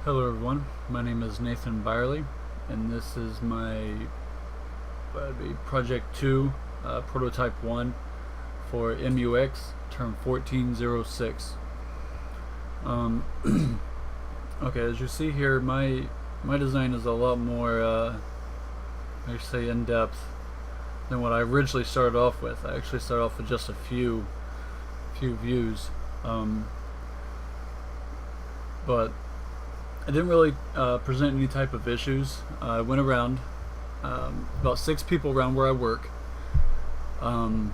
Hello everyone, my name is Nathan Byerly, and this is my Project 2, Prototype 1 for MUX, term 1406. Okay, as you see here, my design is a lot more, I say, in-depth than what I originally started off with. I actually started off with just a few views, but I didn't really present any type of issues. I went around, about 6 people around where I work. I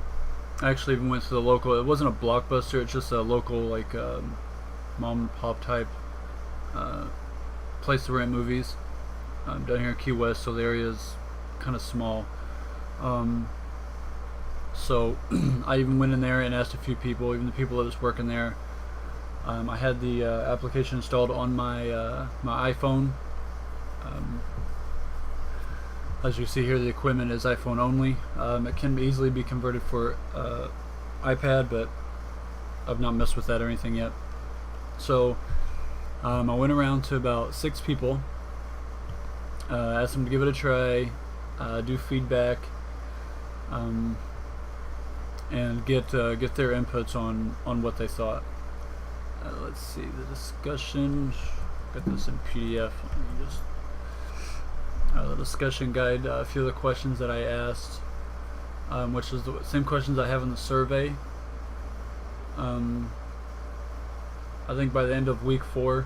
actually even went to the local, it wasn't a Blockbuster, it's just a local, like, mom and pop type place to rent movies. Down here in Key West, so the area is kind of small. So I even went in there and asked a few people, even the people that was working there. I had the application installed on my my iPhone. As you see here, the equipment is iPhone only. It can easily be converted for iPad, but I've not messed with that or anything yet. So I went around to about 6 people, asked them to give it a try, do feedback, and get their inputs on what they thought. Let's see the discussion. Got this in PDF. Let me just the discussion guide. A few of the questions that I asked, which is the same questions I have in the survey. I think by the end of week 4,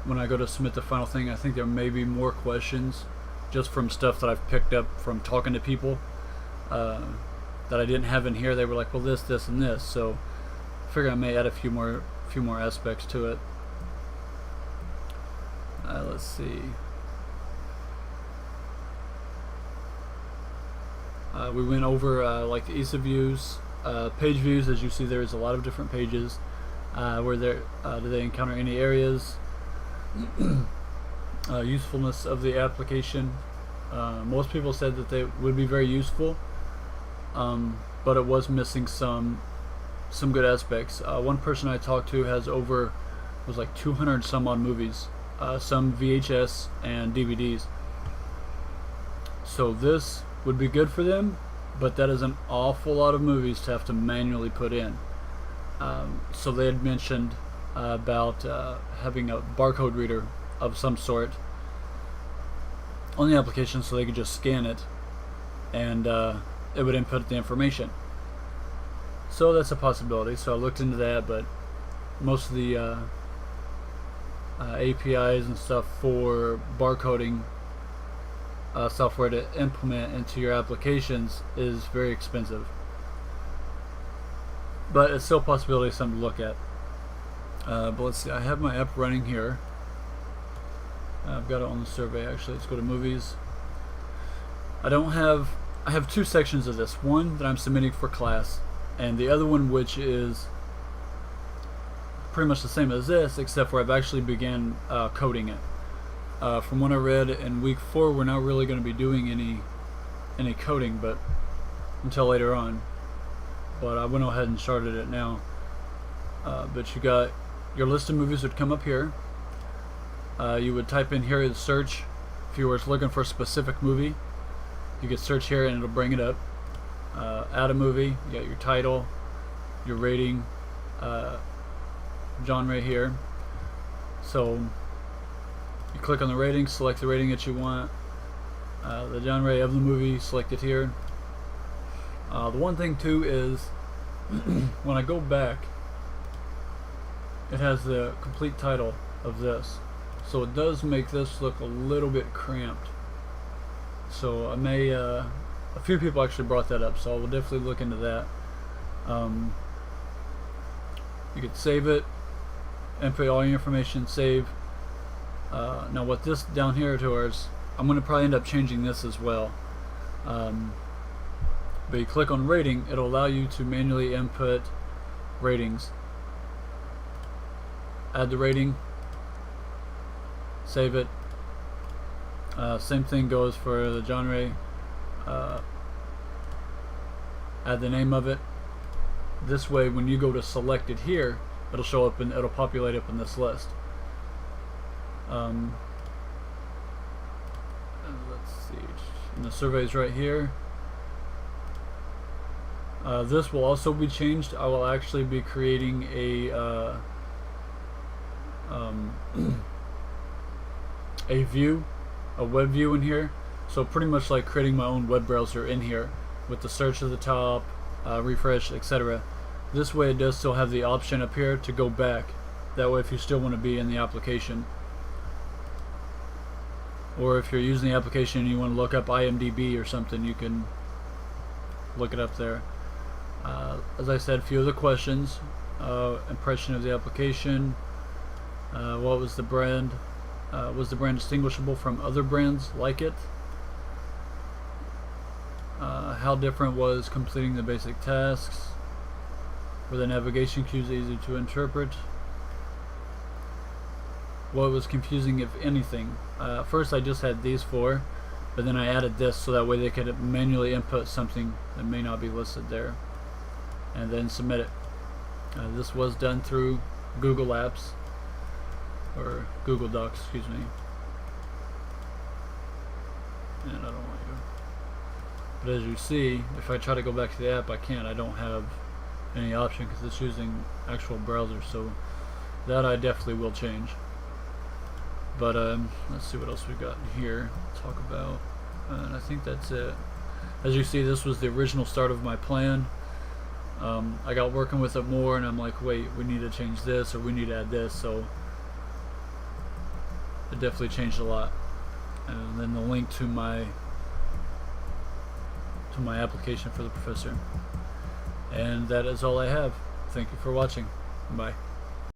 when I go to submit the final thing, I think there may be more questions, just from stuff that I've picked up from talking to people that I didn't have in here. They were like, "Well, this, and this." So I figure I may add a few more aspects to it. Let's see. We went over like the ease of use, page views. As you see, there's a lot of different pages. Where do they encounter any areas? Usefulness of the application. Most people said that they would be very useful, but it was missing some good aspects. One person I talked to was like 200 some odd movies, some VHS and DVDs. So this would be good for them, but that is an awful lot of movies to have to manually put in. So they had mentioned about having a barcode reader of some sort on the application, so they could just scan it and it would input the information. So that's a possibility. So I looked into that, but most of the APIs and stuff for barcoding software to implement into your applications is very expensive. But it's still a possibility, something to look at. But let's see, I have my app running here. I've got it on the survey actually. Let's go to movies. I have 2 sections of this. One that I'm submitting for class, and the other one which is pretty much the same as this, except for I've actually began coding it. From what I read in week 4, we're not really going to be doing any coding, but until later on. But I went ahead and started it now. But you got your list of movies would come up here. You would type in here the search. If you were looking for a specific movie, you could search here and it'll bring it up. Add a movie. You got your title, your rating, genre here. So you click on the rating, select the rating that you want, the genre of the movie, select it here. The one thing too is when I go back, it has the complete title of this, so it does make this look a little bit cramped. So I may a few people actually brought that up, so I will definitely look into that. You could save it, input all your information, save. Now what this down here to ours, I'm going to probably end up changing this as well. But you click on rating, it'll allow you to manually input ratings. Add the rating, save it. Same thing goes for the genre. Add the name of it. This way, when you go to select it here, it'll show up and it'll populate up in this list. And let's see, and the survey is right here. This will also be changed. I will actually be creating a a view, a web view in here. So pretty much like creating my own web browser in here with the search at the top, refresh, etc. This way it does still have the option up here to go back. That way if you still want to be in the application, or if you're using the application and you want to look up IMDb or something, you can look it up there. As I said, a few of the questions. Impression of the application. What was the brand? Was the brand distinguishable from other brands like it? How different was completing the basic tasks? Were the navigation cues easy to interpret? What was confusing, if anything? First I just had these four, but then I added this so that way they could manually input something that may not be listed there, and then submit it. This was done through Google Apps, or Google Docs, excuse me. And I don't want you. But as you see, if I try to go back to the app, I can't. I don't have any option because it's using actual browser. So that I definitely will change. But let's see what else we've got here to talk about. And I think that's it. As you see, this was the original start of my plan. I got working with it more, and I'm like, wait, we need to change this, or we need to add this. So it definitely changed a lot. And then the link to my application for the professor. And that is all I have. Thank you for watching. Bye.